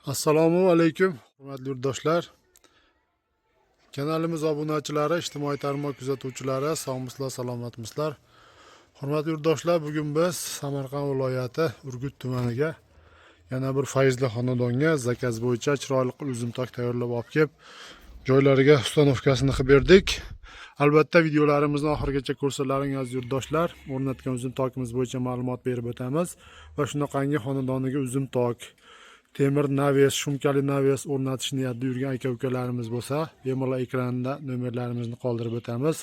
Assalomu alaykum, hurmatli yurtdoshlar. Kanalimiz obunachilari, ijtimoiy tarmoq kuzatuvchilari, sog'misizlar, salomatmisizlar. Hurmatli yurtdoshlar, bugun biz Samarqand viloyati Urgut tumaniga yana bir fayzli xonadonga zakaz bo'yicha chiroyli uzumtok tayyorlab olib kelib, joylariga ustanovkasini qilib berdik. Albatta videolarimizni oxirigacha ko'rsalaring aziz yurtdoshlar. O'rnatgan uzumtokimiz bo'yicha ma'lumot berib o'tamiz va shunaqangi xonadoniga uzumtok temir naves, shumkali naves o'rnatish niyatida yurgan aka-ukalarimiz bo'lsa, bemalol ekranda nomerlarimizni qoldirib o'tamiz.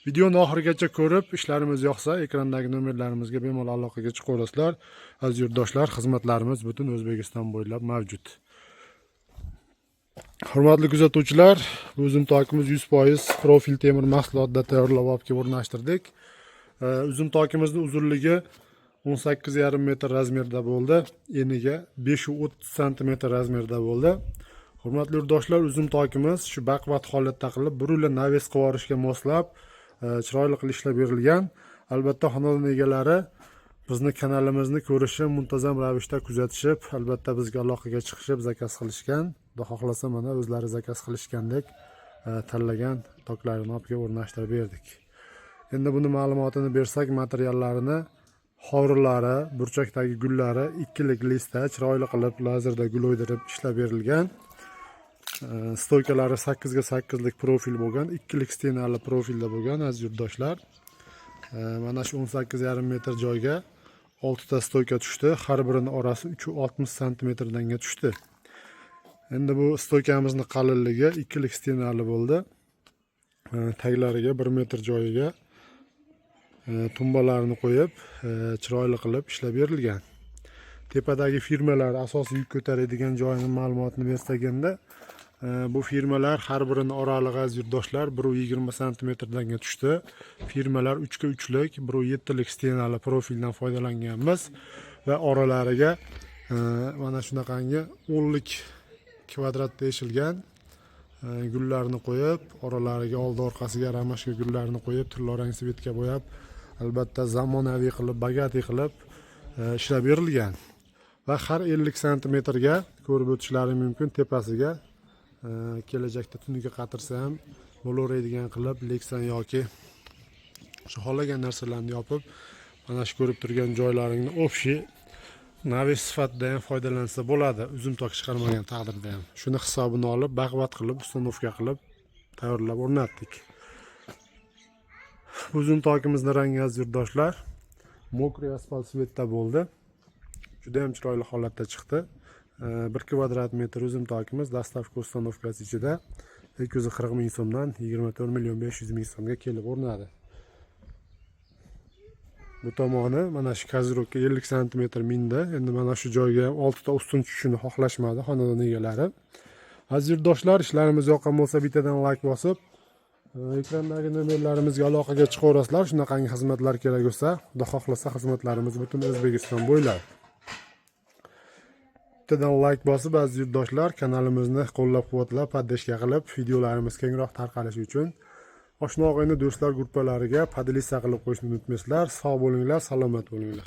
Videoni oxirigacha ko'rib, ishlarimiz yoqsa, ekrandagi nomerlarimizga bemalol aloqaga chiqaverasizlar. Aziz yurtdoshlar, xizmatlarimiz butun O'zbekiston bo'ylab mavjud. Hurmatli kuzatuvchilar, bu uzumtokimiz 100% profil temir mahsulotda tayyorlab olib kelib o'rnashtirdik. Uzumtokimizning uzunligi 18,5 metr razmerda bo'ldi. Eniga 530 cm razmerda bo'ldi. Hurmatli yurtdoshlar, uzumtokimiz shu baquvvat holatda qilib, burula naves qilib moslab, chiroyli qilib ishlab berilgan. Albatta xonadon egalari bizni kanalimizni ko'rishib, muntazam ravishda kuzatishib, albatta bizga aloqaga chiqishib, zakaz qilishgan. Xudo xohlasa mana o'zlari zakaz qilishgandek tanlagan toklarini olib kelib o'rnashtirib berdik. Endi buni ma'lumotini bersak, materiallarini hovrilari, burchakdagi gullari ikkilik listda chiroyli qilib lazerda gul o'ydirib ishlab berilgan. Stoykalari 8 ga 8 lik profil bo'lgan, ikkilik stenali profilda bo'lgan aziz yurtdoshlar. Mana shu 18,5 metr joyga 6 ta stoyka tushdi. Har birining orasi 360 cm danga tushdi. Endi bu stoykamizning qalinligi ikkilik stenali bo'ldi. Taglariga 1 metr joyiga tumbalarni qo'yib, chiroyli qilib ishlab berilgan. Tepadagi firmalar asosiy yuk ko'taradigan joyining ma'lumotini bersak endi, bu firmalar har birining oralig'i aziz yurtdoshlar 120 cm danga tushdi. Firmalar 3 ga 3 lik, 1.7 lik stenali profildan foydalanganmiz va oralariga mana shunaqangi 10 lik kvadratda eshilgan gullarni qo'yib, oralariga oldi orqasiga ramashka gullarni qo'yib, turlarang svetga bo'yab, albatta zamonaviy qilib, bagati qilib ishlab berilgan. Va har 50 cm ga ko'rib o'tishlari mumkin, tepasiga kelajakda tuniga qatirsa ham bo'laveradigan qilib leksan yoki shu xohlagan narsalarni yopib, mana shu ko'rib turgan joylaringni общий naves sifatida ham foydalansa bo'ladi, uzumtok chiqarmagan taqdirda ham. Shuni hisobini olib, baquvvat qilib, ustanovka qilib tayyorlab o'rnatdik. Uzumtokimizning rangi aziz yurtdoshlar mokriy asfalt svetda bo'ldi. Juda ham chiroyli holatda chiqdi. 1 kvadrat metr uzumtokimiz dastavka ustanovkasi ichida 240 ming so'mdan 24 500 ming so'mga kelib o'rnadi. Bu tomoni mana shu kazirovka 50 cm mindi. Endi mana shu joyga 6 ta ustun tushishini xohlashmadi xonadon egalari. Aziz yurtdoshlar, ishlarimiz yoqqan bo'lsa bittadan like bosib, ekrandagi nomerlarimizga aloqaga chiqaverasizlar. Shunaqangi xizmatlar kerak bo'lsa, Xudo xohlasa xizmatlarimiz butun O'zbekiston bo'ylab. Bittadan like bosib aziz yurtdoshlar, kanalimizni qo'llab-quvvatlab, podдержка qilib, videolarimiz kengroq tarqalishi uchun oshna og'ayni do'stlar guruhlariga podписка qilib qo'yishni unutmaysizlar. Sog' bo'linglar, salomat bo'linglar.